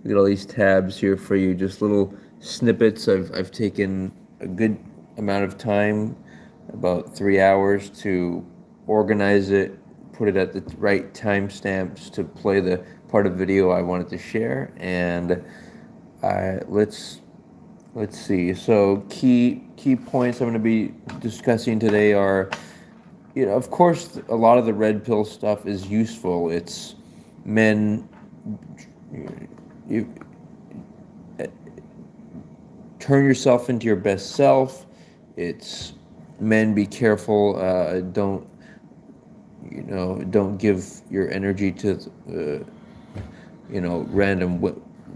We got all these tabs here for you, just little snippets. I've taken a good amount of time, about 3 hours, to organize it, put it at the right timestamps to play the part of video I wanted to share. And let's see. So key points I'm going to be discussing today are, of course, a lot of the red pill stuff is useful. It's men, you turn yourself into your best self. It's men, be careful. Don't give your energy to the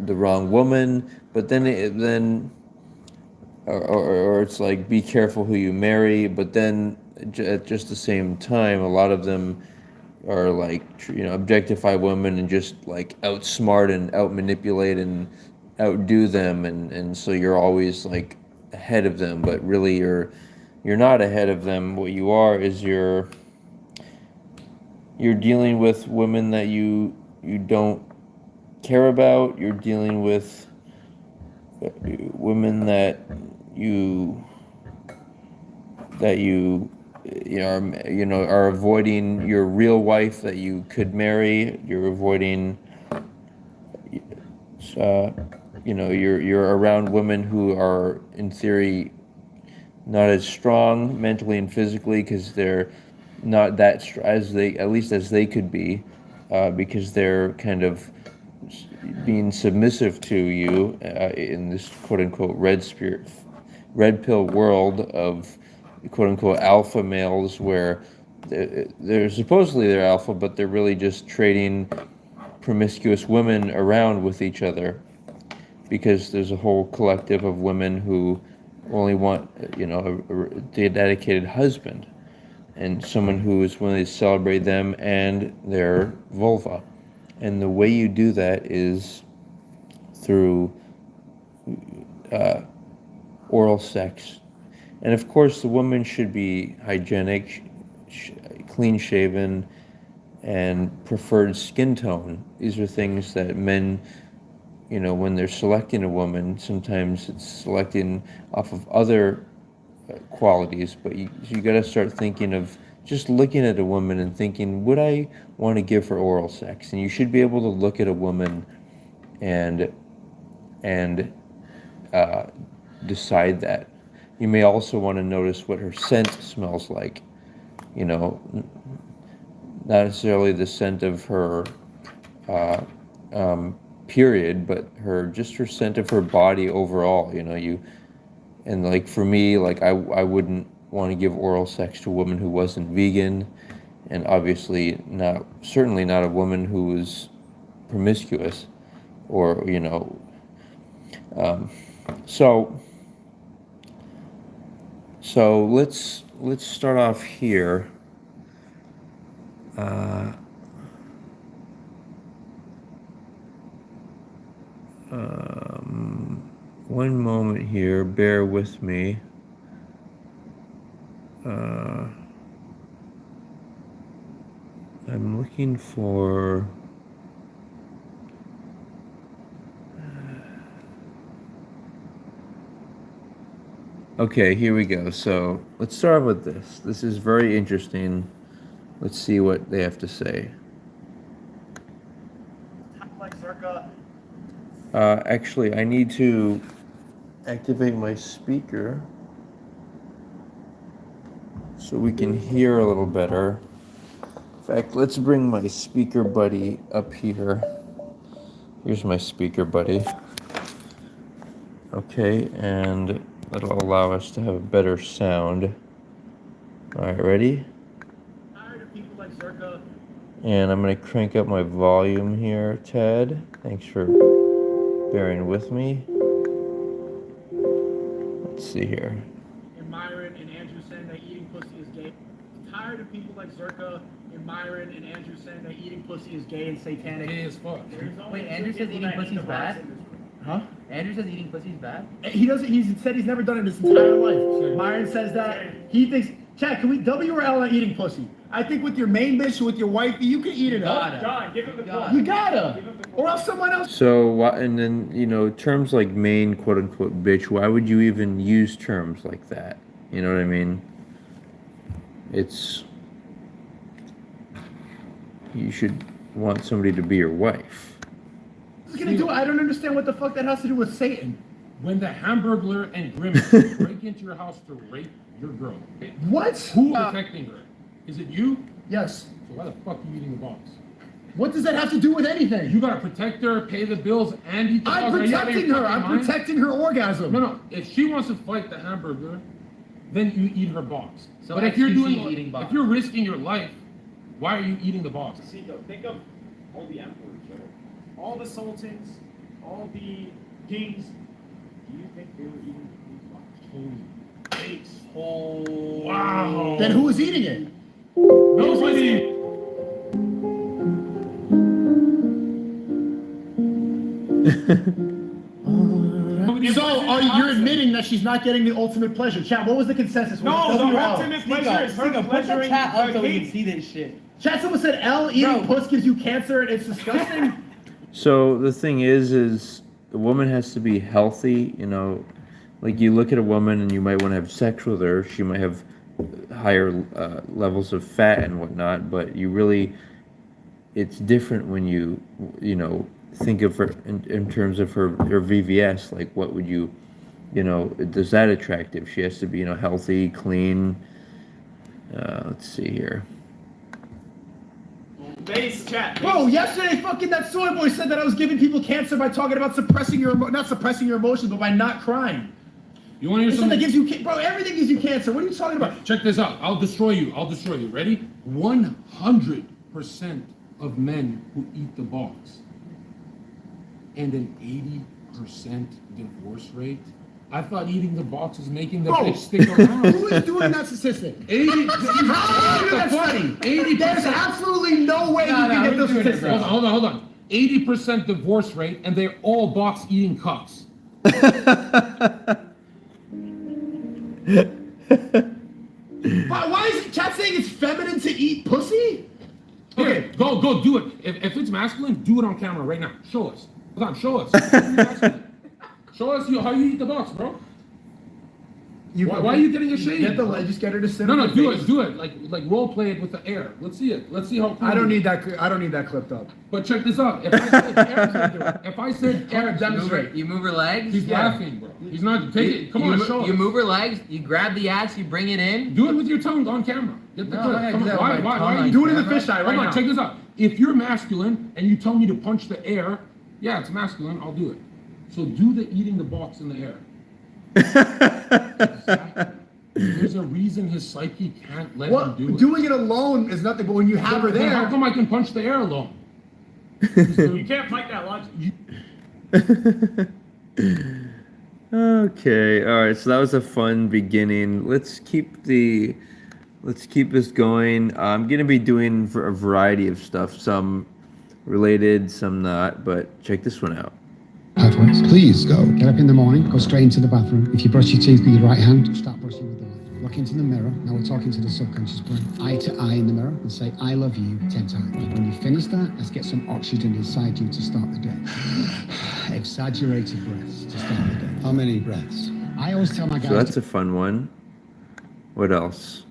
wrong woman. But then or it's like, be careful who you marry. But then at just the same time, a lot of them are like, objectify women and just like outsmart and outmanipulate and outdo them, and so you're always like ahead of them, but really you're not ahead of them. What you are is you're dealing with women that you don't care about. You're dealing with women that you are avoiding your real wife that you could marry. You're avoiding you're around women who are in theory not as strong mentally and physically, because they're not that as they could be, because they're kind of being submissive to you in this quote unquote red pill world of quote unquote alpha males, where they're supposedly they're alpha, but they're really just trading promiscuous women around with each other, because there's a whole collective of women who only want a dedicated husband and someone who is willing to celebrate them and their vulva. And the way you do that is through oral sex. And of course, the woman should be hygienic, clean shaven, and preferred skin tone. These are things that men, when they're selecting a woman, sometimes it's selecting off of other qualities, but you got to start thinking of just looking at a woman and thinking, would I want to give her oral sex? And you should be able to look at a woman and decide that. You may also want to notice what her scent smells like. Not necessarily the scent of her period, but her scent of her body overall. And like for me, like I wouldn't want to give oral sex to a woman who wasn't vegan, and obviously certainly not a woman who was promiscuous, or so let's start off here. One moment here, bear with me. I'm looking for... Okay, here we go. So let's start with this. This is very interesting. Let's see what they have to say. Actually, I need to activate my speaker so we can hear a little better. In fact, let's bring my speaker buddy up here. Here's my speaker buddy. Okay, and that'll allow us to have a better sound. All right, ready? And I'm going to crank up my volume here, Ted. Thanks for bearing with me. Let's see here. And Myron and Andrew saying that eating pussy is gay. I'm tired of people like Zerka and Myron and Andrew saying that eating pussy is gay and satanic. Gay as fuck. Wait, Andrew says eating pussy is bad? Huh? Andrew says eating pussy is bad? He doesn't. He said he's never done it his entire life. Myron says that he thinks Chat, can we W or L on eating pussy? I think with your main bitch, with your wifey, you can eat it up. John, give him the floor. You gotta. Or else someone else. So why, and then, you know, terms like main, quote unquote, bitch, why would you even use terms like that? You know what I mean? You should want somebody to be your wife. What's gonna do? I don't understand what the fuck that has to do with Satan. When the Hamburglar and Grimace break into your house to rape your girl, What? who's protecting her? Is it you? Yes. So why the fuck are you eating the box? What does that have to do with anything? You gotta protect her, pay the bills, and eat the box. I'm Are you out of protecting your her. fucking I'm mind? protecting her orgasm. No. If she wants to fight the Hamburglar, then you eat her box. So but if you're XQC doing, eating box. if you're risking your life, why are you eating the box? Think of all the emperors, right? All the sultans, all the kings. Do you think they were eating these boxes? Holy face. Oh. Wow. Then who is eating it? Nobody. So, you're admitting that she's not getting the ultimate pleasure. Chat, what was the consensus? Was No, it the W or L? ultimate pleasure is her Put the pleasuring chat up the so we can king. see this shit. Chat, someone said L, eating puss gives you cancer and it's disgusting. So the thing is the woman has to be healthy, you know, like you look at a woman and you might want to have sex with her, she might have higher levels of fat and whatnot, but it's different when you know, think of her in terms of her VVS, like what would you know, does that attractive? She has to be, you know, healthy, clean. Let's see here. Base chat. Bro, yesterday fucking that soy boy said that I was giving people cancer by talking about suppressing your, not suppressing your emotions, but by not crying. You want to hear It's something that something? gives you, bro, everything gives you cancer. What are you talking about? Check this out. I'll destroy you. Ready? 100% of men who eat the box and an 80% divorce rate. I thought eating the box was making the Bro, bitch stick around. Who is doing that statistic? 80. How are you doing that study? 80%. There's absolutely no way you can get those statistics. Hold on. 80% divorce rate, and they're all box eating cucks. Why is chat saying it's feminine to eat pussy? Here, go do it. If it's masculine, do it on camera right now. Show us. Hold on, show us. Show us how you eat the box, bro. Why are you getting ashamed? Just get her to sit. No, on do her it. face. Do it. Like role play it with the air. Let's see it. Let's see how. Cool I don't it need is. that. I don't need that clipped up. But check this out. If I said Eric, demonstrate. You move her legs. He's laughing, bro. He's not. Take it. Come on, show us. You move her legs. You grab the ass. You bring it in. Do it with your tongue on camera. Get the No, clip. I gotta Come do on. that with my Why tongue are on you Do it in the camera. fisheye right Hold now. on, check this out. If you're masculine and you tell me to punch the air, yeah, it's masculine, I'll do it. So do the eating the box in the air. Exactly. There's a reason his psyche can't let Well, him do it. doing it alone is nothing, but when you have her Then how there, come I can punch the air alone? You can't fight that logic. Okay, all right. So that was a fun beginning. Let's keep this going. I'm gonna be doing for a variety of stuff, some related, some not. But check this one out. Pathways. Please go. Get up in the morning, go straight into the bathroom. If you brush your teeth with your right hand, start brushing with the left. Look into the mirror. Now we're talking to the subconscious brain. Eye to eye in the mirror and say, I love you 10 times. When you finish that, let's get some oxygen inside you to start the day. Exaggerated breaths to start the day. How many breaths? I always tell my guys. So that's a fun one. What else?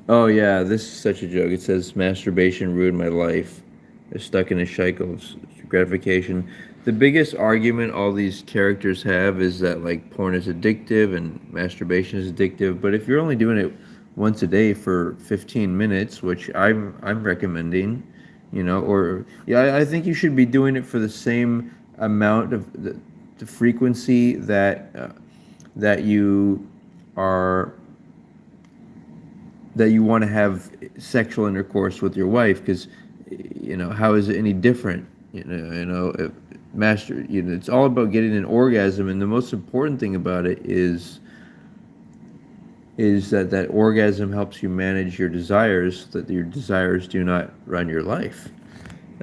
Oh yeah, this is such a joke. It says masturbation ruined my life. They're stuck in a cycle of gratification. The biggest argument all these characters have is that like porn is addictive and masturbation is addictive. But if you're only doing it once a day for 15 minutes, which I'm recommending, you know, or yeah, I think you should be doing it for the same amount of the frequency that you want to have sexual intercourse with your wife, because you know, how is it any different? It's all about getting an orgasm, and the most important thing about it is that orgasm helps you manage your desires, that your desires do not run your life.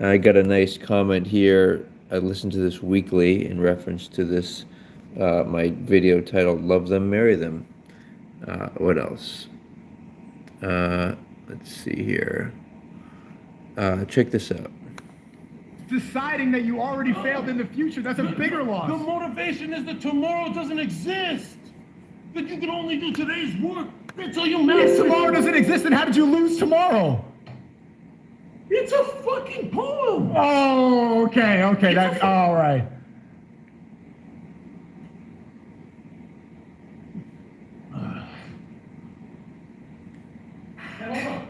I got a nice comment here. I listen to this weekly in reference to this, my video titled "Love Them, Marry Them." What else? Let's see here. Check this out. Deciding that you already failed in the future, that's a bigger The loss. motivation is that tomorrow doesn't exist. That you can only do today's work. That's all you matter. If tomorrow doesn't exist, then how did you lose tomorrow? It's a fucking poem. Oh, okay, that's all right.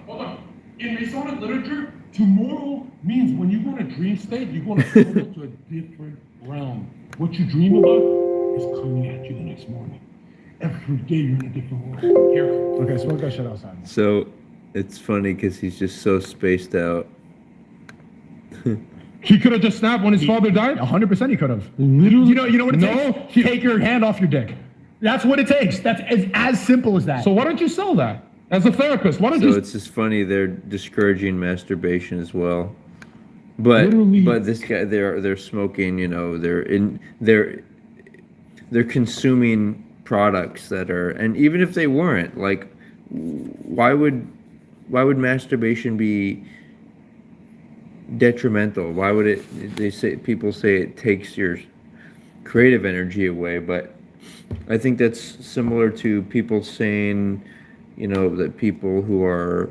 Hold on. In Masonic literature, tomorrow means when you go in a dream state, you're going to go to a different realm. What you dream about is coming at you the next morning. Every day you're in a different world. Careful. Okay, so we'll go shit outside. So it's funny because he's just so spaced out. He could have just snapped when his father died. 100% he could have. Literally. You know what it No. takes? Take your hand off your dick. That's what it takes. That's as simple as that. So why don't you sell that as a therapist? Why don't So you? it's just funny they're discouraging masturbation as well. But Literally. this guy they're smoking, you know, they're consuming products that are, and even if they weren't, like why would masturbation be detrimental? Why would it, people say it takes your creative energy away, but I think that's similar to people saying, you know, that people who are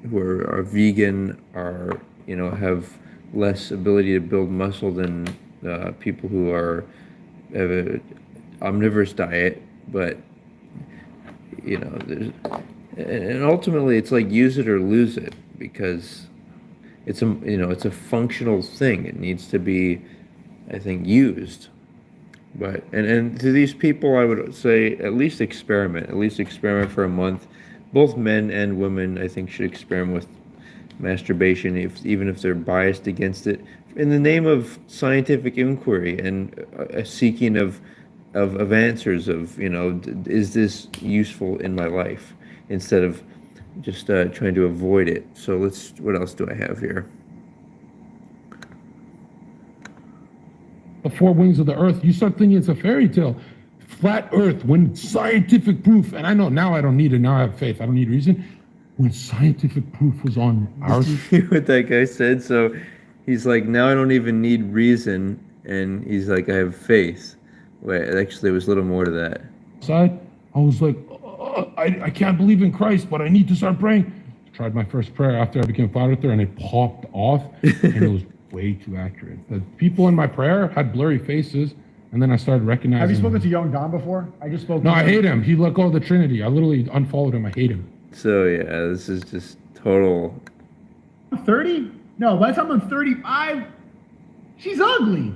vegan are, you know, have less ability to build muscle than people who have a omnivorous diet. But you know, and ultimately it's like use it or lose it, because it's a functional thing. It needs to be, I think, used. But and to these people, I would say at least experiment for a month. Both men and women, I think, should experiment with masturbation, even if they're biased against it, in the name of scientific inquiry and a seeking of answers of, you know, is this useful in my life, instead of just trying to avoid it. So what else do I have here? The four wings of the earth, you start thinking it's a fairy tale. Flat earth, when scientific proof, and I know now I don't need it, now I have faith, I don't need reason. When scientific proof was on our... Did you hear what that guy said? So he's like, now I don't even need reason, and he's like, I have faith. Wait, actually, there was a little more to that. side, I was like, I can't believe in Christ, but I need to start praying. Tried my first prayer after I became a flat earther, and it popped off, and it was way too accurate. The people in my prayer had blurry faces, and then I started recognizing. Have you spoken to Young Don before? I just spoke. No, to I him. hate him. He let go of the Trinity. I literally unfollowed him. I hate him. So yeah, this is just total. 30? No, by the time I'm 35, she's ugly.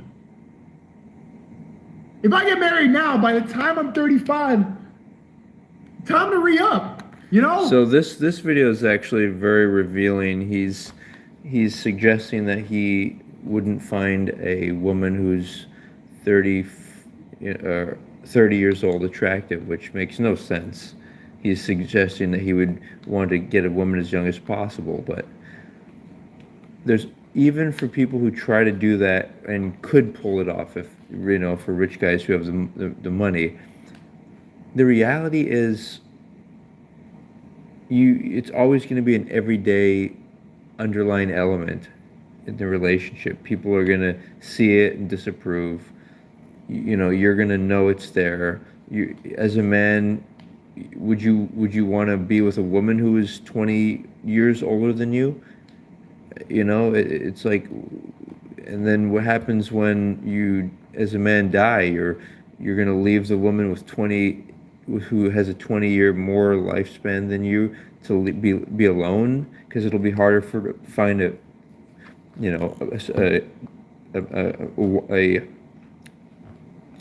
If I get married now, by the time I'm 35, time to re-up, you know? So this video is actually very revealing. He's suggesting that he wouldn't find a woman who's 30 years old attractive, which makes no sense. He's suggesting that he would want to get a woman as young as possible, but there's, even for people who try to do that and could pull it off, if you know, for rich guys who have the money, the reality is it's always going to be an everyday underlying element in the relationship. People are going to see it and disapprove. You know, you're going to know it's there. You, as a man, would you want to be with a woman who is 20 years older than you? You know, it's like, and then what happens when you, as a man, die? You're going to leave the woman with who has a 20-year more lifespan than you to be alone, because it'll be harder to find a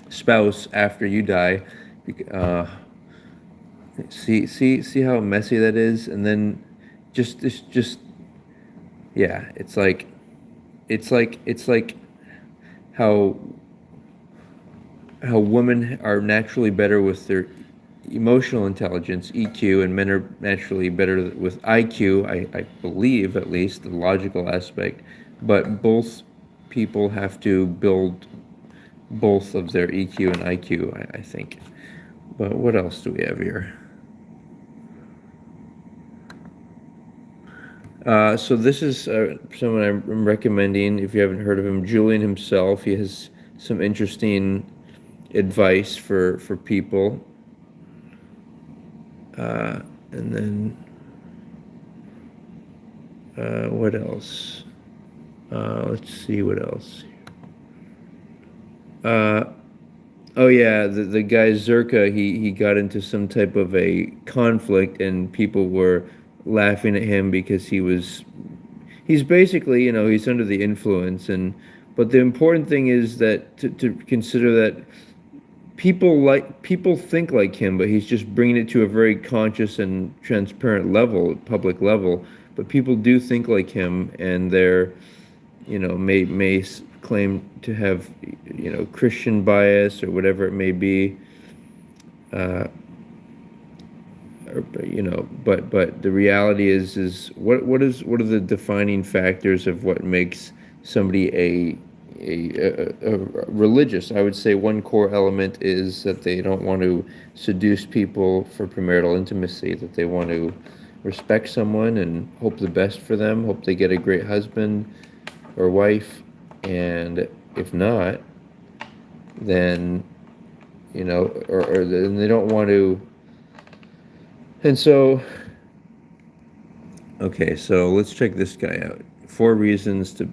spouse after you die. See how messy that is, and then just yeah, it's like how women are naturally better with their emotional intelligence, EQ, and men are naturally better with IQ, I believe, at least the logical aspect, but both people have to build both of their EQ and IQ, I think. But what else do we have here? So this is someone I'm recommending. If you haven't heard of him, Julian himself. He has some interesting advice for people. And then what else? Let's see what else. Oh yeah, the guy Zerka, he got into some type of a conflict, and people were laughing at him because he's basically, he's under the influence. But the important thing is that to consider that people think like him, but he's just bringing it to a very conscious and transparent level, public level. But people do think like him, and they're, may claim to have, Christian bias or whatever it may be. But the reality is what are the defining factors of what makes somebody a religious? I would say one core element is that they don't want to seduce people for premarital intimacy, that they want to respect someone and hope the best for them, hope they get a great husband or wife, and if not, then, or then they don't want to. And so, okay, so let's check this guy out. 4 reasons to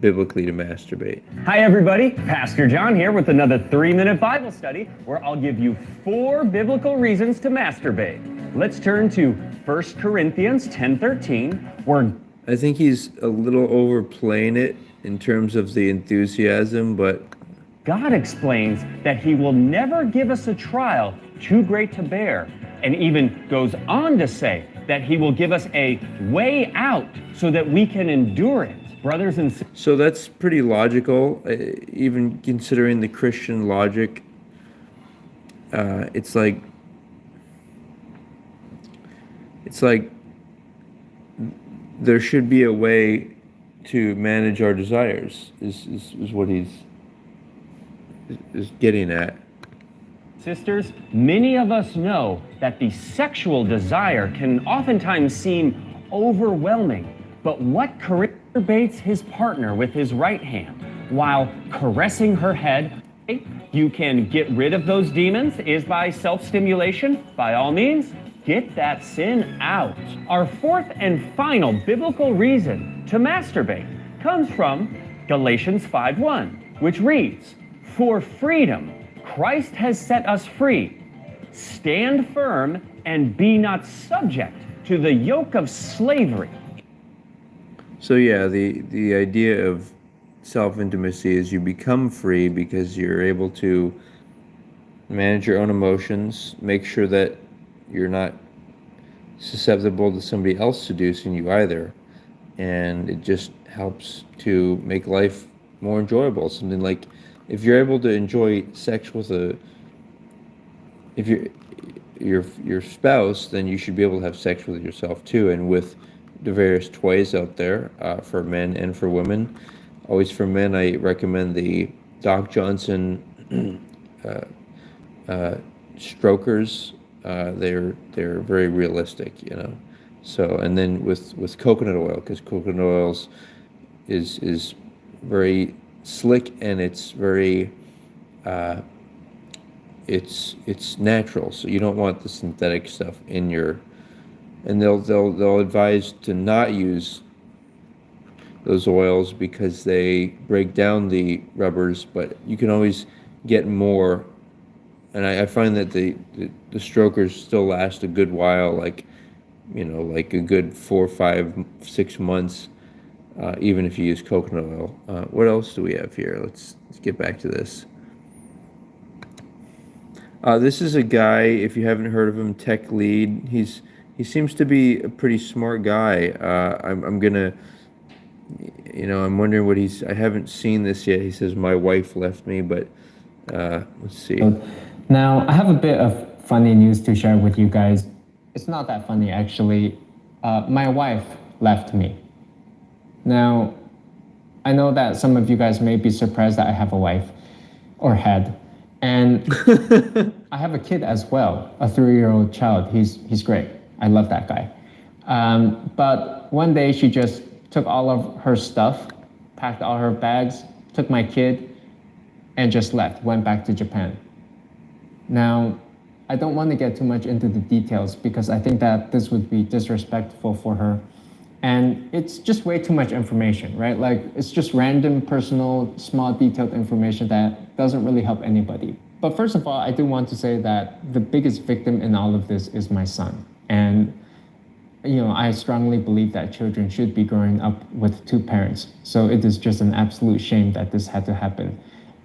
biblically to masturbate. Hi everybody, Pastor John here with another 3-minute Bible study where I'll give you 4 biblical reasons to masturbate. Let's turn to 1 Corinthians 10:13, where I think he's a little overplaying it in terms of the enthusiasm, but God explains that he will never give us a trial too great to bear, and even goes on to say that he will give us a way out so that we can endure it. Brothers and sisters. So that's pretty logical, even considering the Christian logic. It's like there should be a way to manage our desires, is what he's getting at. Sisters, many of us know that the sexual desire can oftentimes seem overwhelming, but what masturbates his partner with his right hand while caressing her head, you can get rid of those demons is by self-stimulation. By all means, get that sin out. Our 4th and final biblical reason to masturbate comes from Galatians 5:1, which reads, "For freedom, Christ has set us free. Stand firm and be not subject to the yoke of slavery." So yeah, the idea of self-intimacy is you become free because you're able to manage your own emotions, make sure that you're not susceptible to somebody else seducing you either, and it just helps to make life more enjoyable. Something like, if you're able to enjoy sex with your spouse, then you should be able to have sex with yourself too, and with the various toys out there for men and for women. Always for men, I recommend the Doc Johnson strokers. They're very realistic, So, and then with coconut oil, because coconut oils is very slick, and it's very it's natural, so you don't want the synthetic stuff in your. And they'll advise to not use those oils because they break down the rubbers, but you can always get more. And I find that the strokers still last a good while, like a good 4, 5, 6 months, even if you use coconut oil. What else do we have here? Let's get back to this. This is a guy, if you haven't heard of him, Tech Lead. He seems to be a pretty smart guy. I'm gonna, I'm wondering what I haven't seen this yet. He says, "My wife left me," but let's see. Now, I have a bit of funny news to share with you guys. It's not that funny, actually. My wife left me. Now, I know that some of you guys may be surprised that I have a wife, or had, and I have a kid as well, a 3-year-old child. He's great. I love that guy. But one day she just took all of her stuff, packed all her bags, took my kid, and just left, went back to Japan. Now, I don't want to get too much into the details because I think that this would be disrespectful for her. And it's just way too much information, right? Like, it's just random, personal, small, detailed information that doesn't really help anybody. But first of all, I do want to say that the biggest victim in all of this is my son. And, I strongly believe that children should be growing up with two parents. So it is just an absolute shame that this had to happen.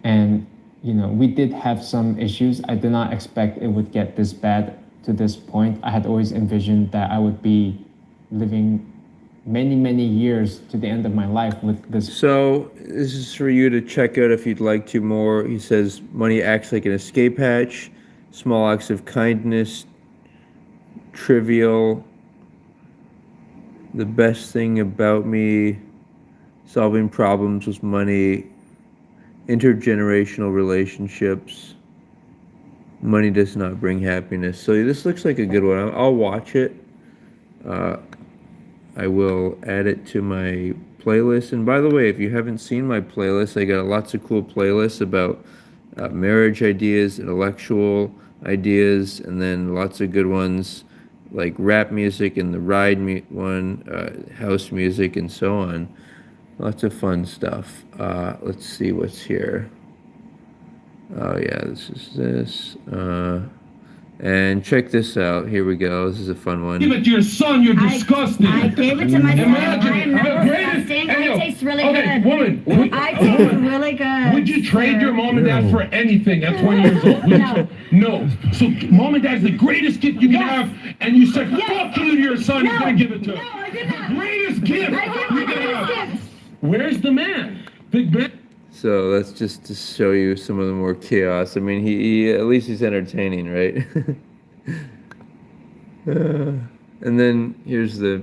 And, we did have some issues. I did not expect it would get this bad to this point. I had always envisioned that I would be living many, many years to the end of my life with this. So this is for you to check out if you'd like to more. He says money acts like an escape hatch, small acts of kindness, trivial, the best thing about me, solving problems with money, intergenerational relationships, money does not bring happiness. So this looks like a good one. I'll watch it. I will add it to my playlist. And by the way, if you haven't seen my playlist, I got lots of cool playlists about marriage ideas, intellectual ideas, and then lots of good ones like rap music and the ride one, house music, and so on. Lots of fun stuff. Let's see what's here. Oh yeah, this is this. And check this out. Here we go. This is a fun one. Give it to your son. You're disgusting. I gave it to my son. Imagine, I am not the greatest- disgusting. Hey, yo, I taste really okay, good. woman, I taste really good. would you trade your mom and dad No. for anything at 20 years old? Would you? No. So mom and dad's the greatest gift you can Yes. have, and you said, Yes. fuck you to your son, you're No. gonna give it to him. No, I did not. The greatest gift I did you not. can Greatest have. gift. Where's the man? Big Ben? So that's just to show you some of the more chaos. I mean, he at least he's entertaining, right? And then here's the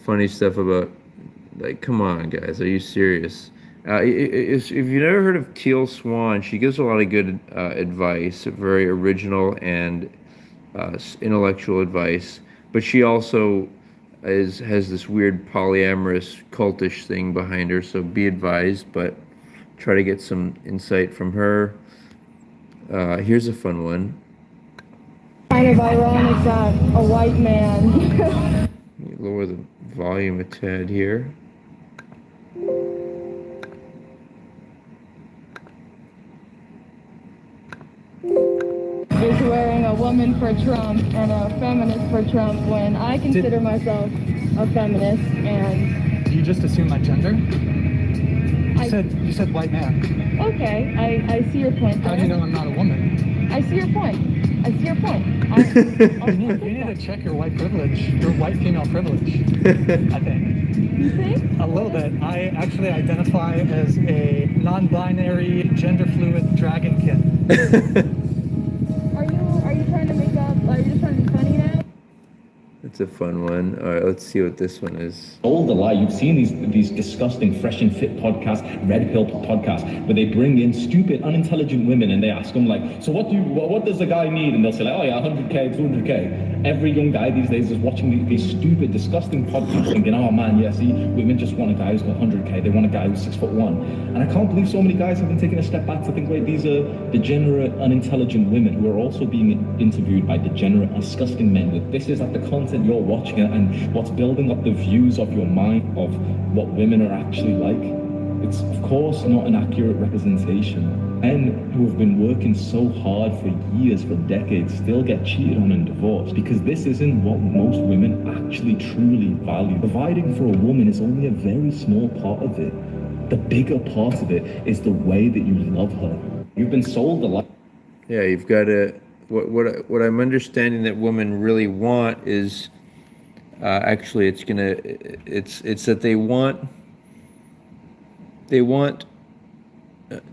funny stuff about, like, come on, guys, are you serious? If you've never heard of Teal Swan, she gives a lot of good advice, very original and intellectual advice. But she also has this weird polyamorous cultish thing behind her, so be advised, but try to get some insight from her. Here's a fun one. Kind of ironic that a white man. Let me lower the volume a tad here. is wearing a woman for Trump and a feminist for Trump when I consider myself a feminist and You just assume my gender? I- You said white man. okay, I see your point How do you there. know I'm not a woman? I see your point. I see your point. You need to check your white privilege, your white female privilege, I think. You think? A little bit. I actually identify as a non-binary, gender-fluid dragonkin. Are you trying to make up? Are you just trying to be funny now? That's a fun one. All right, let's see what this one is. All the lie. You've seen these disgusting Fresh and Fit podcasts, Red Pill podcasts, where they bring in stupid, unintelligent women and they ask them like, so what does a guy need? And they'll say like, oh yeah, 100k, 200k. Every young guy these days is watching these stupid, disgusting podcasts thinking, oh man, yeah, see, women just want a guy who's got 100k. They want a guy who's 6'1". And I can't believe so many guys have been taking a step back to think, wait, these are degenerate, unintelligent women who are also being interviewed by degenerate, disgusting men. This is like the content you're watching and what's building up the views of your mind of what women are actually like. It's of course not an accurate representation. Men who have been working so hard for years, for decades, still get cheated on and divorced because this isn't what most women actually truly value. Providing for a woman is only a very small part of it. The bigger part of it is the way that you love her. You've been sold a lot. Yeah, you've got to. What I'm understanding that women really want is actually it's that they want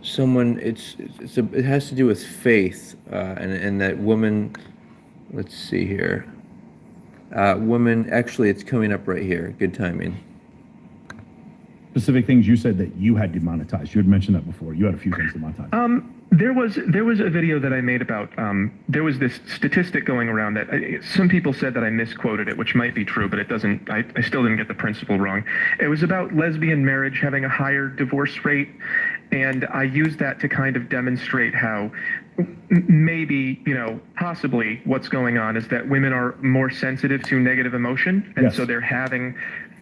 someone. It has to do with faith and that woman. Let's see here. Women. Actually, it's coming up right here. Good timing. specific things you said that you had demonetized? You had mentioned that before. You had a few things demonetized. There was a video that I made about there was this statistic going around that some people said that I misquoted it, which might be true, but it doesn't. I still didn't get the principle wrong. It was about lesbian marriage having a higher divorce rate, and I used that to kind of demonstrate how maybe, possibly what's going on is that women are more sensitive to negative emotion, and so they're having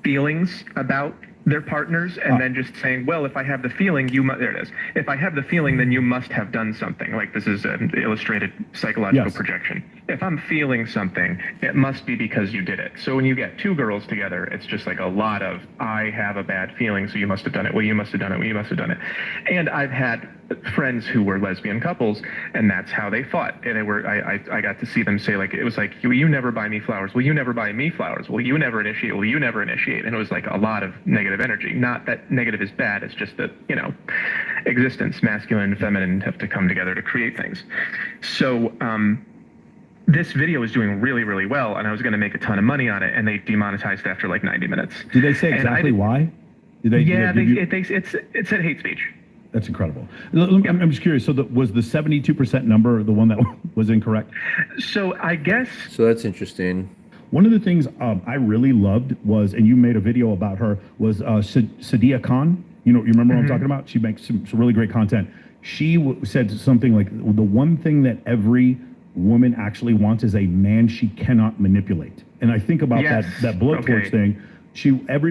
feelings about their partners and then just saying, well, if I have the feeling, there it is. If I have the feeling, then you must have done something. Like, this is an illustrated psychological projection. If I'm feeling something, it must be because you did it. So when you get two girls together, it's just like a lot of, I have a bad feeling, so you must have done it. Well, you must have done it. Well, you must have done it. And I've had friends who were lesbian couples, and that's how they fought. And I got to see them say, like, it was like, you never buy me flowers. Well, you never buy me flowers. Well, you never initiate. Well, you never initiate. And it was like a lot of negative energy. Not that negative is bad. It's just that, existence, masculine and feminine, have to come together to create things. So this video was doing really, really well, and I was going to make a ton of money on it, and they demonetized after like 90 minutes. Did they say exactly why? It said hate speech. That's incredible. I'm just curious. So was the 72% number the one that was incorrect? So I guess. So that's interesting. One of the things I really loved was, and you made a video about her, was Sadia Khan. You remember what I'm talking about? She makes some really great content. She said something like, the one thing that every woman actually wants is a man she cannot manipulate. And I think about that blood torch thing.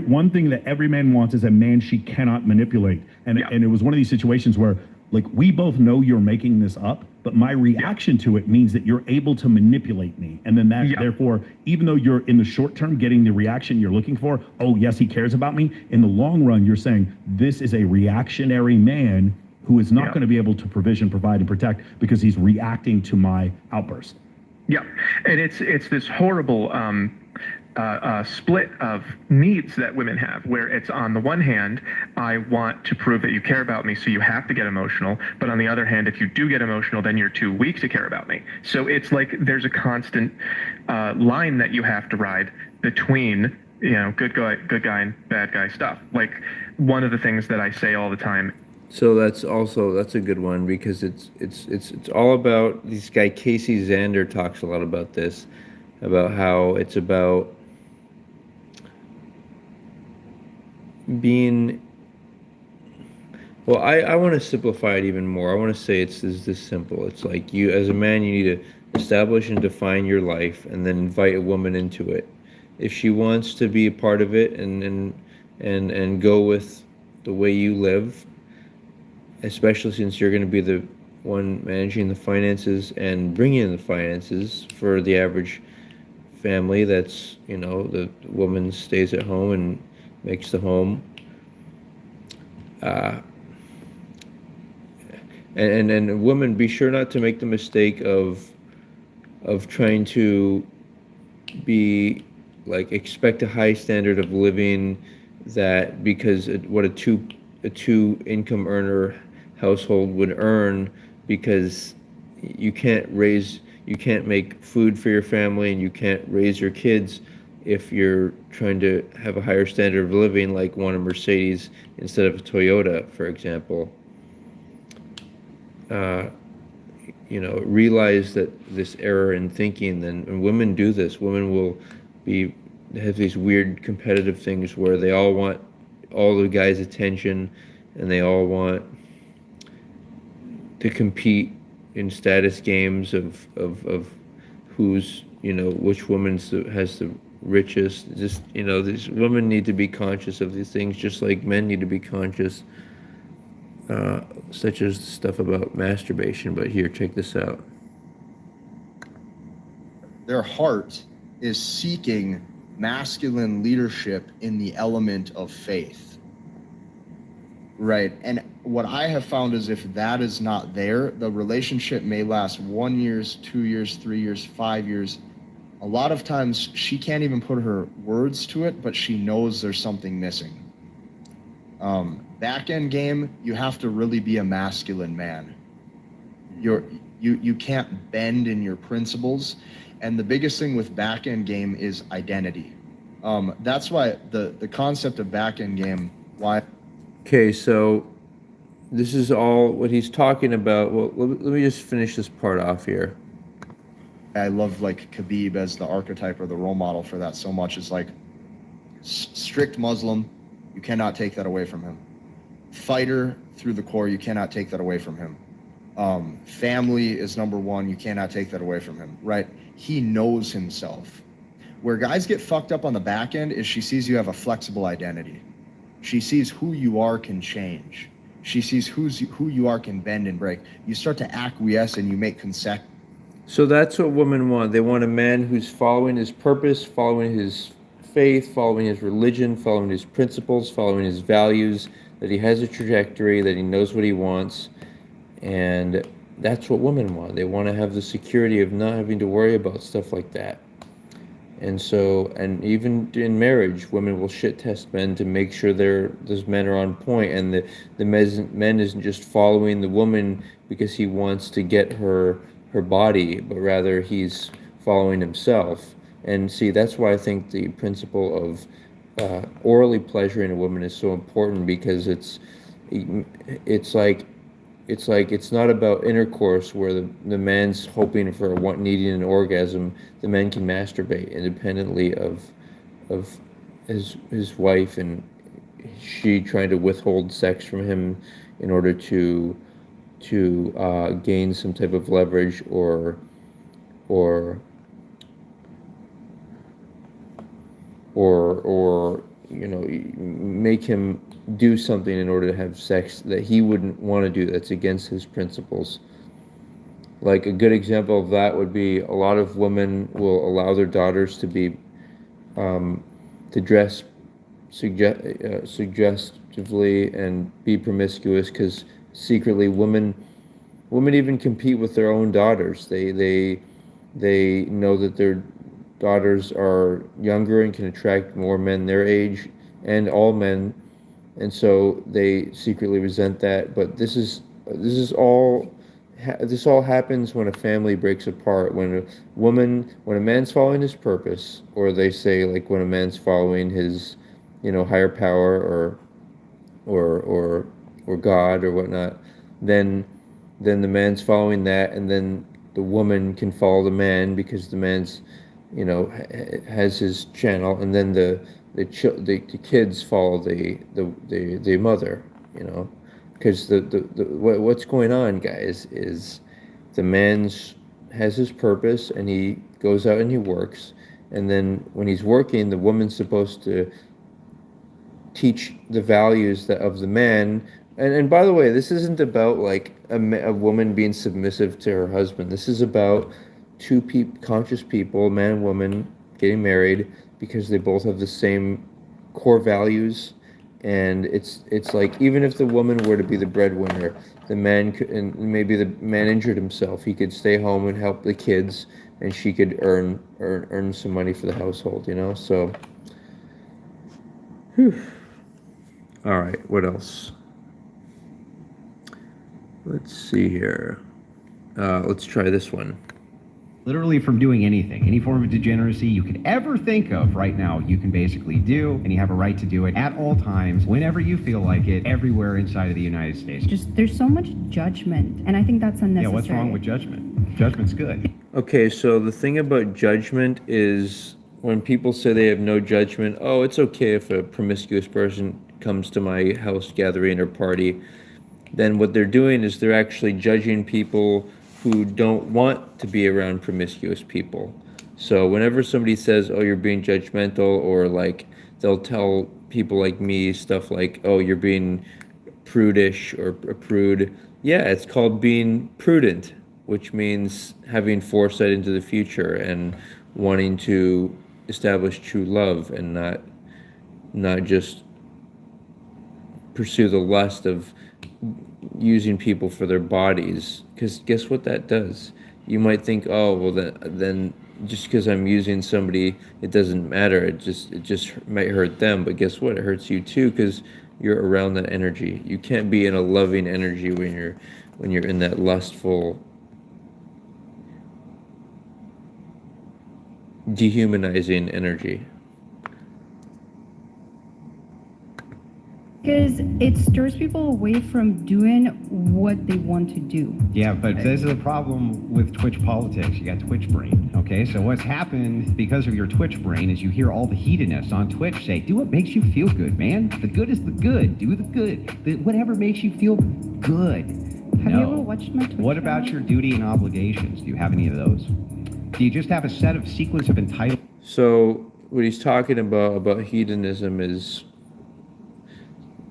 One thing that every man wants is a man she cannot manipulate. And it was one of these situations where, like, we both know you're making this up, but my reaction to it means that you're able to manipulate me. And then therefore, even though you're in the short term getting the reaction you're looking for, oh yes, he cares about me. In the long run, you're saying this is a reactionary man who is not going to be able to provision, provide, and protect because he's reacting to my outburst. Yeah, and it's this horrible split of needs that women have, where it's, on the one hand, I want to prove that you care about me, so you have to get emotional, but on the other hand, if you do get emotional, then you're too weak to care about me. So it's like there's a constant line that you have to ride between, good guy and bad guy stuff. Like, one of the things that I say all the time. So that's a good one, because it's all about, this guy Casey Zander talks a lot about this, about how it's about being, well, I want to simplify it even more. I want to say it's this simple. It's like, you as a man, you need to establish and define your life, and then invite a woman into it. If she wants to be a part of it and go with the way you live, especially since you're going to be the one managing the finances and bringing in the finances for the average family, that's, the woman stays at home and makes the home. And women, be sure not to make the mistake of trying to be, like, expect a high standard of living, that because what a two income earner household would earn, because you can't make food for your family and you can't raise your kids if you're trying to have a higher standard of living, like want a Mercedes instead of a Toyota, for example. Realize that this error in thinking, and women do this. Women will have these weird competitive things where they all want all the guys' attention, and they all want to compete in status games of who's, which woman has the richest. Just, these women need to be conscious of these things, just like men need to be conscious, such as stuff about masturbation. But here, check this out. Their heart is seeking masculine leadership in the element of faith. Right. And what I have found is, if that is not there, the relationship may last 1 year, 2 years, 3 years, 5 years. A lot of times she can't even put her words to it, but she knows there's something missing. Back end game, you have to really be a masculine man. You can't bend in your principles. And the biggest thing with back end game is identity. That's why the concept of back end game Why? Okay, so this is all what he's talking about. Well, let me just finish this part off here. I love like Khabib as the archetype or the role model for that so much. Is like strict Muslim, you cannot take that away from him. Fighter through the core, you cannot take that away from him. Family is number one, you cannot take that away from him, right? He knows himself. Where guys get fucked up on the back end is she sees you have a flexible identity. She sees who you are can change. She sees who you are can bend and break. You start to acquiesce and you make concessions. So that's what women want. They want a man who's following his purpose, following his faith, following his religion, following his principles, following his values, that he has a trajectory, that he knows what he wants. And that's what women want. They want to have the security of not having to worry about stuff like that. And so, and even in marriage, women will shit test men to make sure those men are on point, and the men isn't just following the woman because he wants to get her body, but rather he's following himself. And see, that's why I think the principle of orally pleasuring a woman is so important, because it's not about intercourse where the man's hoping for needing an orgasm. The man can masturbate independently of his wife, and she trying to withhold sex from him in order to gain some type of leverage or make him do something in order to have sex that he wouldn't want to do, that's against his principles. Like a good example of that would be a lot of women will allow their daughters to be to dress suggestively and be promiscuous, because secretly women even compete with their own daughters. They know that their daughters are younger and can attract more men their age and all men, and so they secretly resent that. But this all happens when a family breaks apart, when a man's following his purpose, or they say like when a man's following his higher power or God or whatnot, then the man's following that, and then the woman can follow the man because the man's has his channel, and then the kids follow the mother, because what's going on, guys, is the man's has his purpose and he goes out and he works, and then when he's working, the woman's supposed to teach the values of the man. And by the way, this isn't about like a woman being submissive to her husband. This is about two conscious people, man and woman, getting married because they both have the same core values. And it's like, even if the woman were to be the breadwinner, the man could, and maybe the man injured himself, he could stay home and help the kids, and she could earn some money for the household, so whew. All right, what else? Let's see here. Let's try this one. Literally from doing anything, any form of degeneracy you could ever think of right now, you can basically do, and you have a right to do it at all times, whenever you feel like it, everywhere inside of the United States. There's so much judgment, and I think that's unnecessary. Yeah, what's wrong with judgment? Judgment's good. Okay, so the thing about judgment is when people say they have no judgment, oh, it's okay if a promiscuous person comes to my house gathering or party, then what they're doing is they're actually judging people who don't want to be around promiscuous people. So whenever somebody says, oh, you're being judgmental, or like they'll tell people like me stuff like, oh, you're being prudish or a prude. Yeah, it's called being prudent, which means having foresight into the future and wanting to establish true love and not just pursue the lust of using people for their bodies, because guess what that does? You might think, oh, well, then just because I'm using somebody, it doesn't matter. It just might hurt them, but guess what? It hurts you too, because you're around that energy. You can't be in a loving energy when you're in that lustful, dehumanizing energy. Because it stirs people away from doing what they want to do. Yeah, but this is a problem with Twitch politics. You got Twitch brain, okay? So what's happened because of your Twitch brain is you hear all the hedonists on Twitch say, do what makes you feel good, man. The good is the good. Do the good. Whatever makes you feel good. Have you ever watched my Twitch What about your duty and obligations? Do you have any of those? Do you just have a set of sequence of entitlement? So what he's talking about hedonism is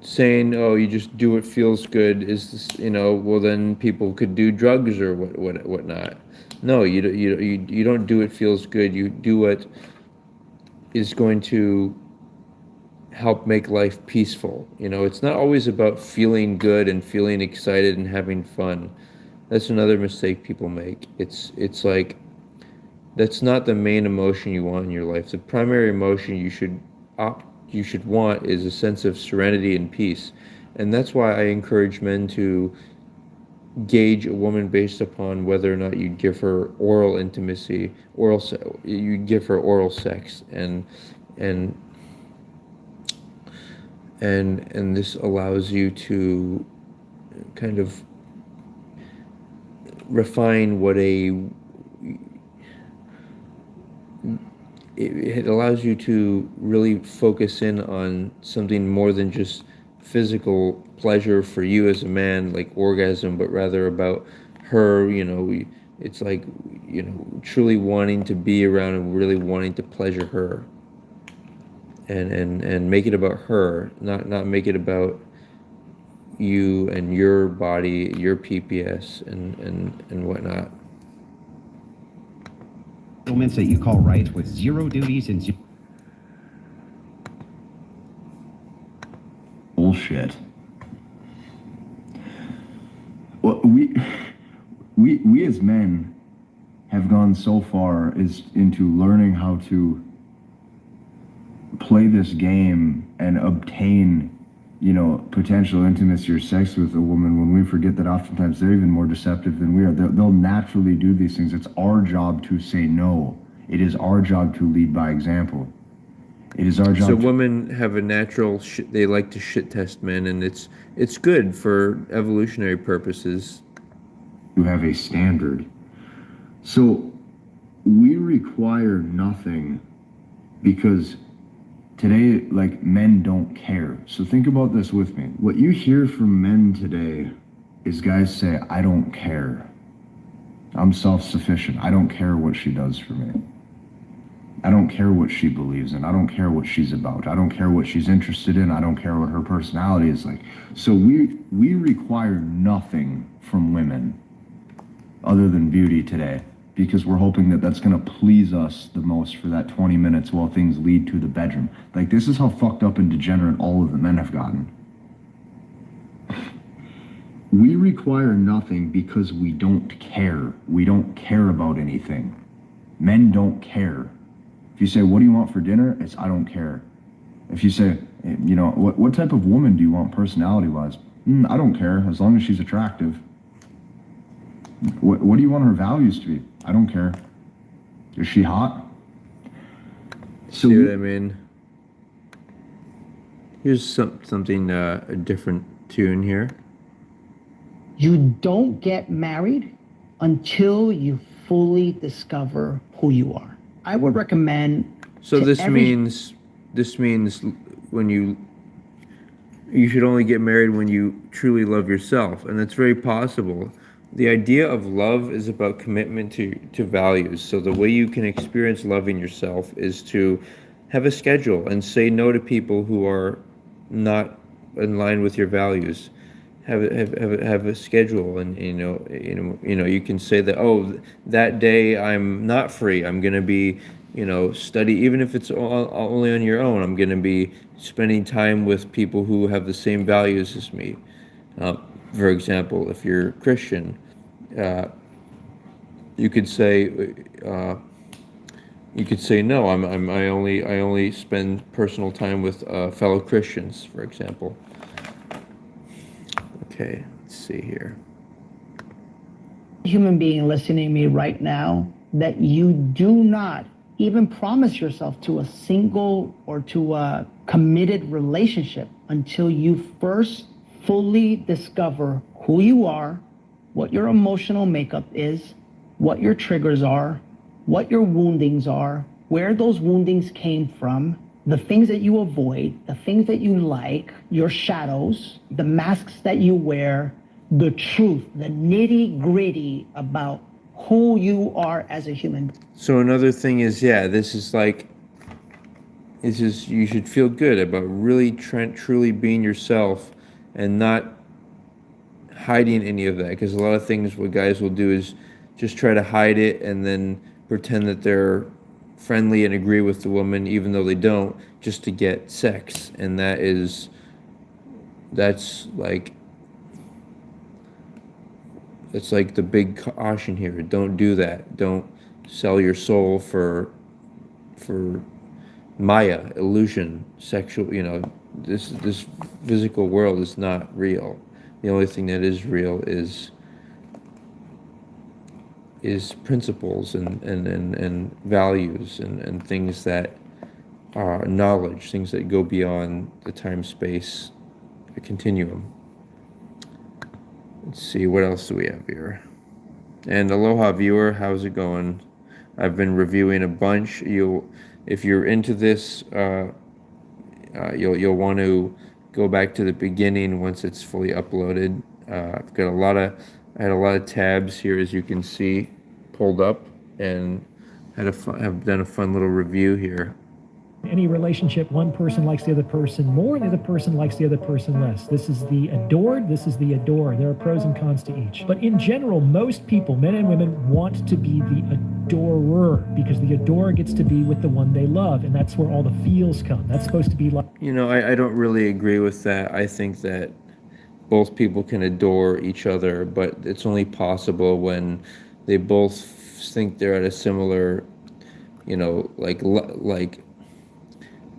saying, oh, you just do what feels good is this, well, then people could do drugs or whatnot. No, you don't do what feels good. You do what is going to help make life peaceful. It's not always about feeling good and feeling excited and having fun. That's another mistake people make. It's like, that's not the main emotion you want in your life. The primary emotion you should want is a sense of serenity and peace. And that's why I encourage men to gauge a woman based upon whether or not you give her oral intimacy, you give her oral sex, and this allows you to kind of refine what it allows you to really focus in on something more than just physical pleasure for you as a man, like orgasm, but rather about her. It's like, truly wanting to be around and really wanting to pleasure her, and make it about her, not make it about you and your body, your PPS and whatnot. That you call rights with zero duties and zero... Bullshit. Well, we as men have gone so far into learning how to play this game and obtain, potential intimacy or sex with a woman, when we forget that oftentimes they're even more deceptive than we are. They'll naturally do these things. It's our job to say no. It is our job to lead by example. It is our job. So women have a natural, they like to shit test men, and it's good for evolutionary purposes. You have a standard. So we require nothing because today, men don't care. So think about this with me. What you hear from men today is guys say, I don't care. I'm self-sufficient. I don't care what she does for me. I don't care what she believes in. I don't care what she's about. I don't care what she's interested in. I don't care what her personality is like. So we require nothing from women other than beauty today, because we're hoping that that's going to please us the most for that 20 minutes while things lead to the bedroom. This is how fucked up and degenerate all of the men have gotten. We require nothing because we don't care. We don't care about anything. Men don't care. If you say, what do you want for dinner? It's, I don't care. If you say, what type of woman do you want personality-wise? I don't care, as long as she's attractive. What do you want her values to be? I don't care. Is she hot? So see what I mean? Here's something, a different tune here. You don't get married until you fully discover who you are. I would recommend. So this means when you should only get married when you truly love yourself, and that's very possible. The idea of love is about commitment to values. So the way you can experience loving yourself is to have a schedule and say no to people who are not in line with your values. Have a schedule, and you can say that, oh, that day I'm not free. I'm gonna be study, even if it's only on your own. I'm gonna be spending time with people who have the same values as me. For example, if you're Christian, you could say no. I only spend personal time with fellow Christians, for example. Okay, let's see here. Human being listening to me right now, that you do not even promise yourself to a single or to a committed relationship until you first fully discover who you are, what your emotional makeup is, what your triggers are, what your woundings are, where those woundings came from, the things that you avoid, the things that you like, your shadows, the masks that you wear, the truth, the nitty-gritty about who you are as a human. So another thing is, yeah, this is like, you should feel good about really truly being yourself and not hiding any of that, because a lot of things what guys will do is just try to hide it and then pretend that they're friendly and agree with the woman even though they don't, just to get sex. And that's like, it's like the big caution here. Don't do that. Don't sell your soul for Maya, illusion, sexual, this physical world is not real. The only thing that is real is principles and values and things that are knowledge, things that go beyond the time-space continuum. Let's see, what else do we have here? And aloha viewer, how's it going? I've been reviewing a bunch. If you're into this, you'll want to go back to the beginning once it's fully uploaded. I've got I had a lot of tabs here, as you can see, pulled up, and have done a fun little review here. Any relationship, one person likes the other person more, the other person likes the other person less. This is the adored, this is the adorer. There are pros and cons to each. But in general, most people, men and women, want to be the adorer, because the adorer gets to be with the one they love, and that's where all the feels come. That's supposed to be like... I don't really agree with that. I think that both people can adore each other, but it's only possible when they both think they're at a similar,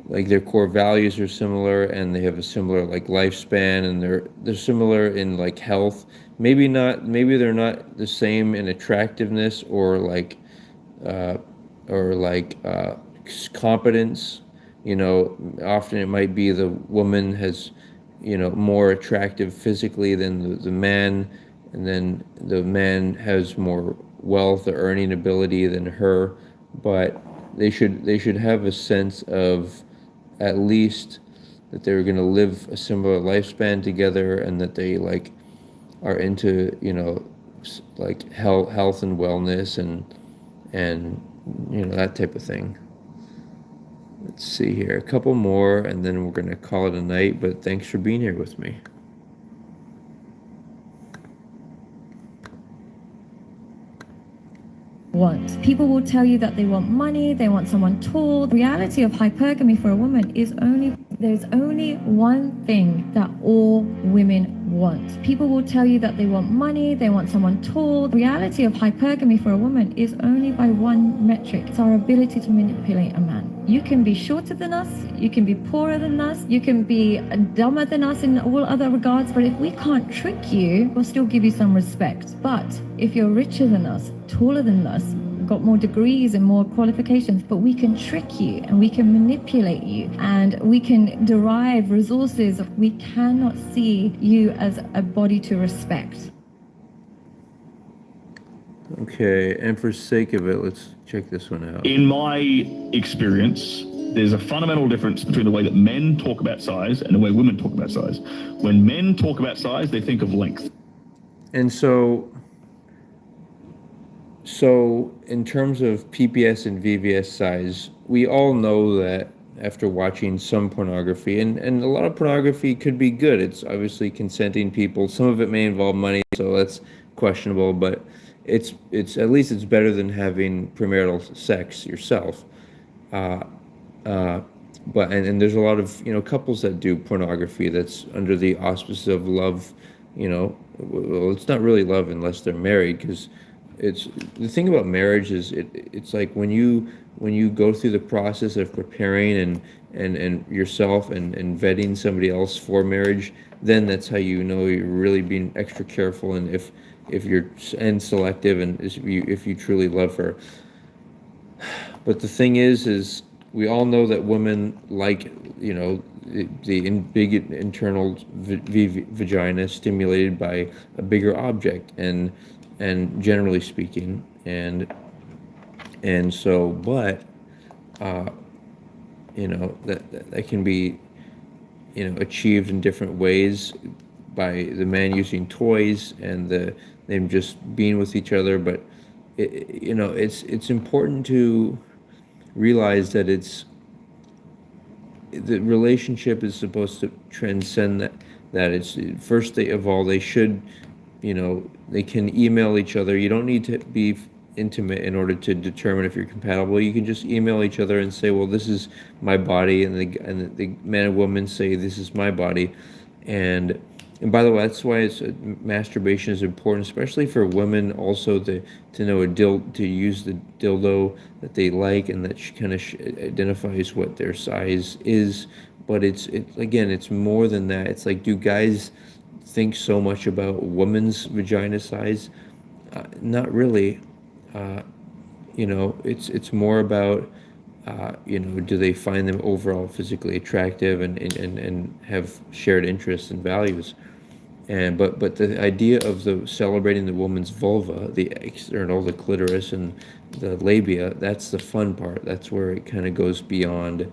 like their core values are similar, and they have a similar lifespan, and they're similar in health. Maybe they're not the same in attractiveness or competence. Often it might be the woman has more attractive physically than the man, and then the man has more wealth or earning ability than her. But they should have a sense of at least that they're going to live a similar lifespan together, and that they are into health and wellness and that type of thing. Let's see here, a couple more, and then we're going to call it a night, but thanks for being here with me. Want. People will tell you that they want money, they want someone tall. The reality of hypergamy for a woman is there's only one thing that all women want. People will tell you that they want money, they want someone tall. The reality of hypergamy for a woman is only by one metric. It's our ability to manipulate a man. You can be shorter than us, you can be poorer than us, you can be dumber than us in all other regards, but if we can't trick you, we'll still give you some respect. But if you're richer than us, taller than us, got more degrees and more qualifications, but we can trick you and we can manipulate you and we can derive resources. We cannot see you as a body to respect. Okay, and for sake of it, let's check this one out. In my experience, there's a fundamental difference between the way that men talk about size and the way women talk about size. When men talk about size, they think of length. And so in terms of PPS and VVS size, we all know that after watching some pornography, and a lot of pornography could be good. It's obviously consenting people. Some of it may involve money, so that's questionable, but it's at least it's better than having premarital sex yourself. But there's a lot of couples that do pornography that's under the auspices of love. Well, it's not really love unless they're married, because it's the thing about marriage is it's like when you go through the process of preparing and yourself and vetting somebody else for marriage, then that's how you know you're really being extra careful, and if you're selective, and if you truly love her. But the thing is we all know that women like, you know, big internal vagina stimulated by a bigger object, and generally speaking, and so, but you know, that can be, you know, achieved in different ways by the man using toys and them just being with each other. But you know, it's important to realize that the relationship is supposed to transcend that it's first they evolve. They should, you know, they can email each other. You don't need to be intimate in order to determine if you're compatible. You can just email each other and say, well, this is my body, and the man and woman say, this is my body. And by the way, that's why masturbation is important, especially for women, also to know to use the dildo that they like, and that kind of identifies what their size is. But it's again, it's more than that. It's like, do guys think so much about women's vagina size? Not really. You know, it's more about, you know, do they find them overall physically attractive and have shared interests and values? And but the idea of celebrating the woman's vulva, the external, the clitoris and the labia, that's the fun part. That's where it kind of goes beyond,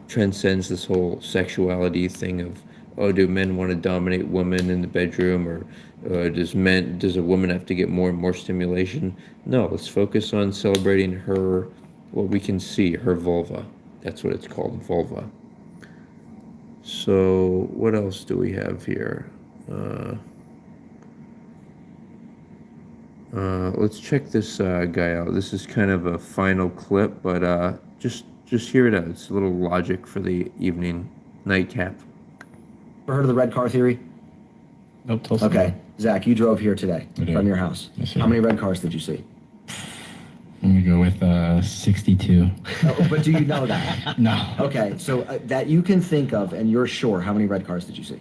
transcends this whole sexuality thing of, oh, do men want to dominate women in the bedroom, or does a woman have to get more and more stimulation? No, let's focus on celebrating her, what we can see, her vulva. That's what it's called, vulva. So what else do we have here? Let's check this guy out. This is kind of a final clip, but just hear it out. It's a little logic for the evening nightcap. Ever heard of the red car theory? Nope. Okay, Zach, you drove here today from your house. Yes, sir. How many red cars did you see? I'm gonna go with 62. Oh, but do you know that? No. Okay, so that you can think of, and you're sure, how many red cars did you see?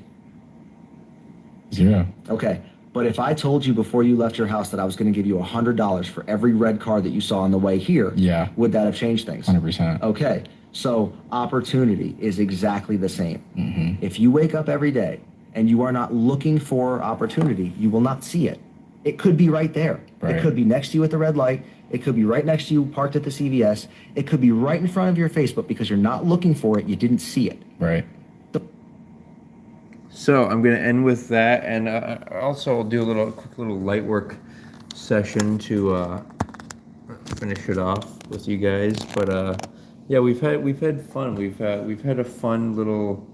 0. Okay, but if I told you before you left your house that I was going to give you $100 for every red car that you saw on the way here, yeah, would that have changed things? 100%. Okay, so opportunity is exactly the same. Mm-hmm. If you wake up every day and you are not looking for opportunity, you will not see it. It could be right there. Right. It could be next to you at the red light. It could be right next to you parked at the CVS. It could be right in front of your face, but because you're not looking for it, you didn't see it. Right. So I'm going to end with that, and also I'll do a quick little light work session to finish it off with you guys. But yeah, we've had fun. We've had a fun little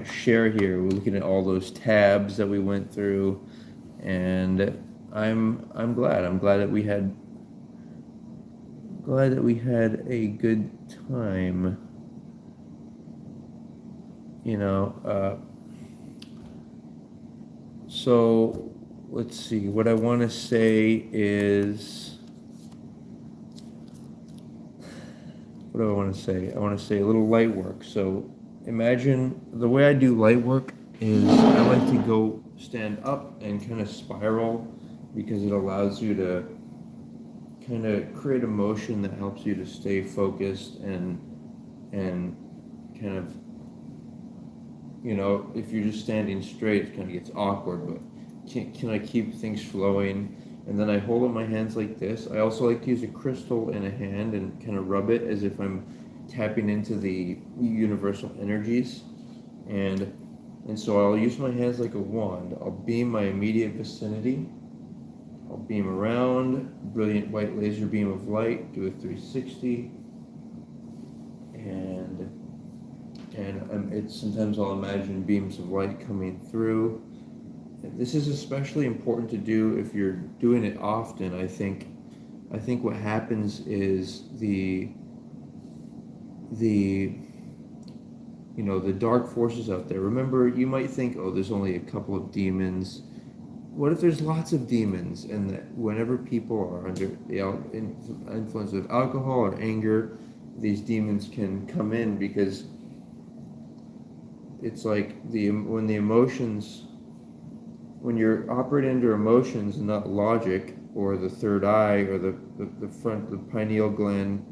share here. We're looking at all those tabs that we went through, and I'm glad. I'm glad that we had a good time. You know. So let's see. What I want to say is, what do I want to say? I want to say a little light work. So imagine the way I do light work is I like to go stand up and kind of spiral, because it allows you to kind of create a motion that helps you to stay focused and kind of, you know, if you're just standing straight, it kind of gets awkward, but can I keep things flowing? And then I hold up my hands like this. I also like to use a crystal in a hand and kind of rub it as if I'm tapping into the universal energies. And so I'll use my hands like a wand. I'll beam my immediate vicinity. I'll beam around, brilliant white laser beam of light, do a 360. And sometimes I'll imagine beams of light coming through. This is especially important to do if you're doing it often. I think what happens is the dark forces out there. Remember, you might think, oh, there's only a couple of demons. What if there's lots of demons, and that whenever people are under the influence of alcohol or anger, these demons can come in, because it's like when you're operating under emotions and not logic, or the third eye, or the pineal gland,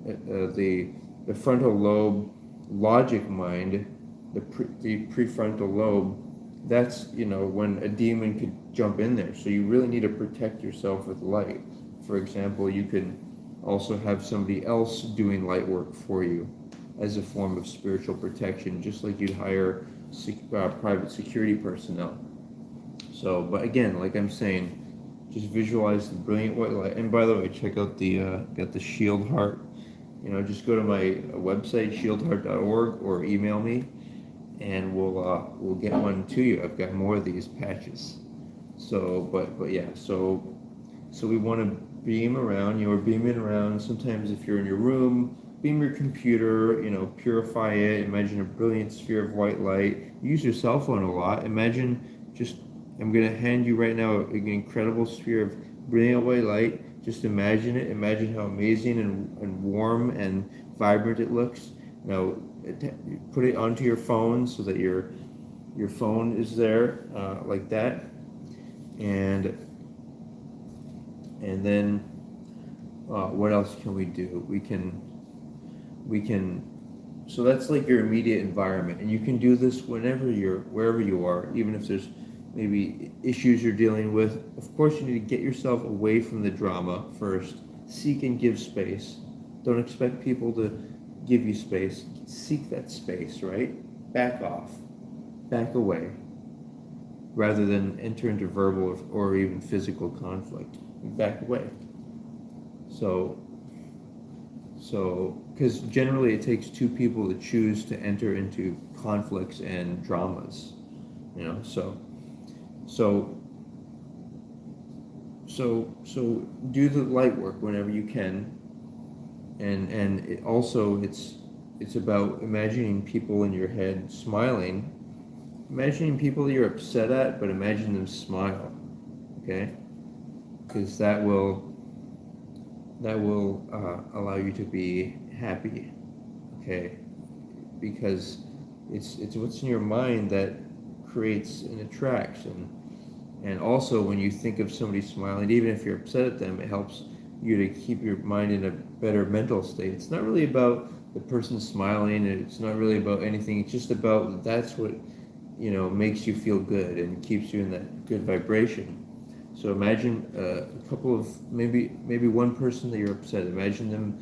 the frontal lobe, logic mind, the prefrontal lobe. That's, when a demon could jump in there. So you really need to protect yourself with light. For example, you can also have somebody else doing light work for you as a form of spiritual protection, just like you'd hire private security personnel. So, but again, like I'm saying, just visualize the brilliant white light. And by the way, check out got the shield heart. Just go to my website, shieldheart.org, or email me, and we'll get one to you. I've got more of these patches. So, but yeah, so we want to beam around. We're beaming around. Sometimes if you're in your room, beam your computer. Purify it. Imagine a brilliant sphere of white light. Use your cell phone a lot. Imagine I'm gonna hand you right now an incredible sphere of brilliant white light. Just imagine it. Imagine how amazing and warm and vibrant it looks. Now, put it onto your phone so that your phone is there, like that, and then what else can we do? We can. So that's like your immediate environment, and you can do this wherever you are, even if there's maybe issues you're dealing with. Of course, you need to get yourself away from the drama first. Seek and give space. Don't expect people to give you space. Seek that space, right? Back off. Back away. Rather than enter into verbal or even physical conflict. Back away. So, because generally it takes two people to choose to enter into conflicts and dramas, So do the light work whenever you can, and it's about imagining people in your head smiling, imagining people that you're upset at, but imagine them smile, okay? Because that will allow you to be happy, okay? Because it's what's in your mind that creates and attracts, and also when you think of somebody smiling, even if you're upset at them, it helps you to keep your mind in a better mental state. It's not really about the person smiling, and it's not really about anything. It's just about that's what makes you feel good and keeps you in that good vibration. So imagine a couple of maybe one person that you're upset. Imagine them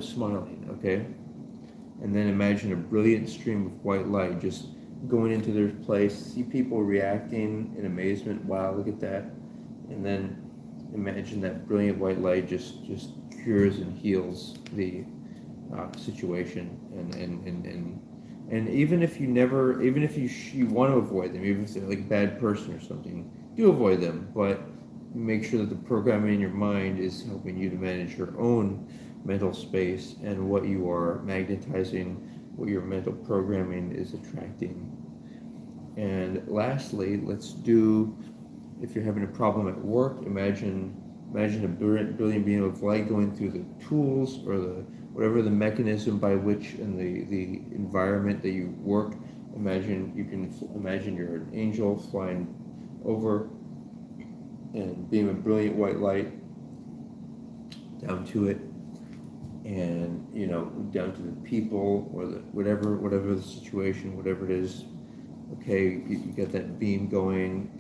smiling, okay? And then imagine a brilliant stream of white light just going into their place. See people reacting in amazement. Wow, look at that! And then imagine that brilliant white light just cures and heals the situation. And even if you want to avoid them, even if they're like a bad person or something, do avoid them. But make sure that the programming in your mind is helping you to manage your own mental space and what you are magnetizing, what your mental programming is attracting. And lastly, let's do, if you're having a problem at work, imagine a brilliant beam of light going through the tools or whatever the mechanism by which in the environment that you work. Imagine you're an angel flying over and beam a brilliant white light down to it, and down to the people or whatever the situation, whatever it is. Okay, you get that beam going,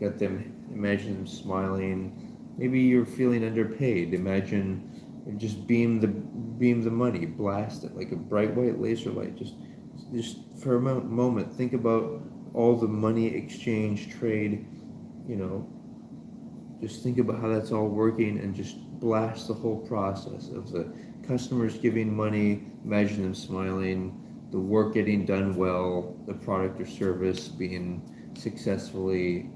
imagine them smiling. Maybe you're feeling underpaid. Imagine, just beam the money, blast it like a bright white laser light. Just for a moment, think about all the money exchange, trade, just think about how that's all working, and just blast the whole process of the customers giving money. Imagine them smiling, the work getting done well, the product or service being successfully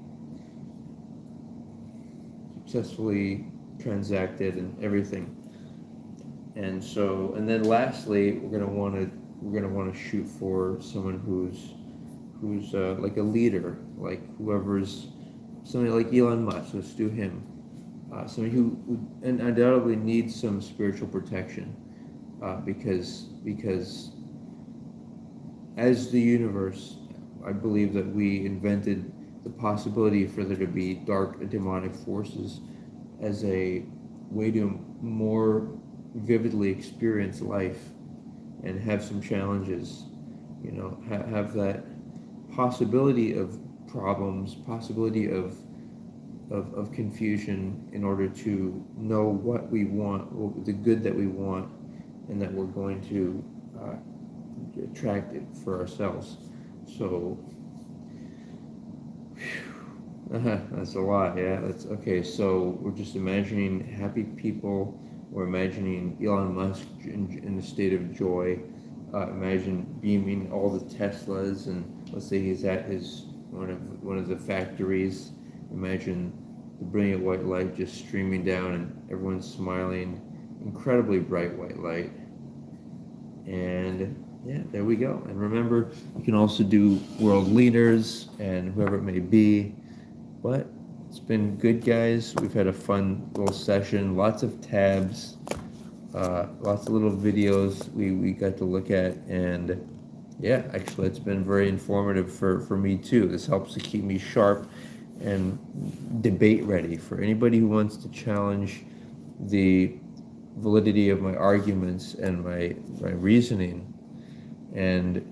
transacted, and everything. And then lastly, we're gonna want to shoot for someone who's like a leader, like whoever's somebody like Elon Musk. Let's do him. Somebody who undoubtedly needs some spiritual protection, because as the universe, I believe that we invented the possibility for there to be dark demonic forces as a way to more vividly experience life and have some challenges, you know, have that possibility of problems, possibility of confusion in order to know what we want, the good that we want, and that we're going to attract it for ourselves. So that's a lot. Yeah, that's okay. So we're just imagining happy people. We're imagining Elon Musk in a state of joy. Imagine beaming all the Teslas, and let's say he's at his one of the factories. Imagine the brilliant white light just streaming down and everyone's smiling. Incredibly bright white light. And yeah, there we go. And remember, you can also do world leaders and whoever it may be. But it's been good, guys. We've had a fun little session. Lots of tabs, lots of little videos we got to look at. And yeah, actually, it's been very informative for me too. This helps to keep me sharp and debate ready for anybody who wants to challenge the validity of my arguments and my reasoning. And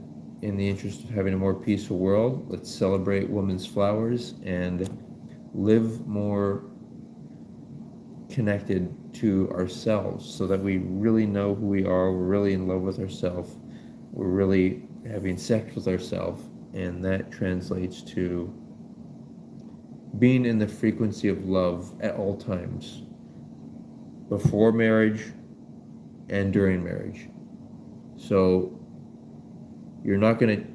in the interest of having a more peaceful world, let's celebrate women's flowers and live more connected to ourselves so that we really know who we are, we're really in love with ourselves, we're really having sex with ourselves, and that translates to being in the frequency of love at all times, before marriage and during marriage. So you're not going to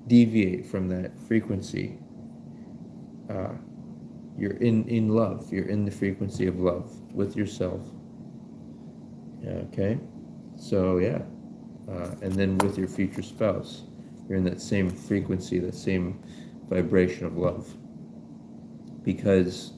deviate from that frequency. You're in love. You're in the frequency of love with yourself. Okay? So yeah. And then with your future spouse, you're in that same frequency, that same vibration of love. Because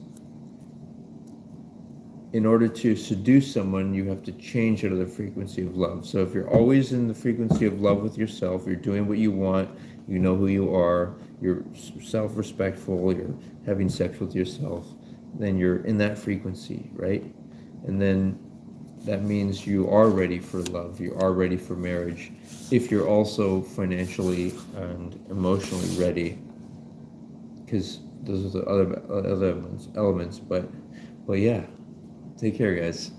in order to seduce someone, you have to change out of the frequency of love. So if you're always in the frequency of love with yourself, you're doing what you want, you know who you are, you're self-respectful, you're having sex with yourself, then you're in that frequency, right? And then that means you are ready for love, you are ready for marriage, if you're also financially and emotionally ready, because those are the other elements. But yeah. Take care, guys.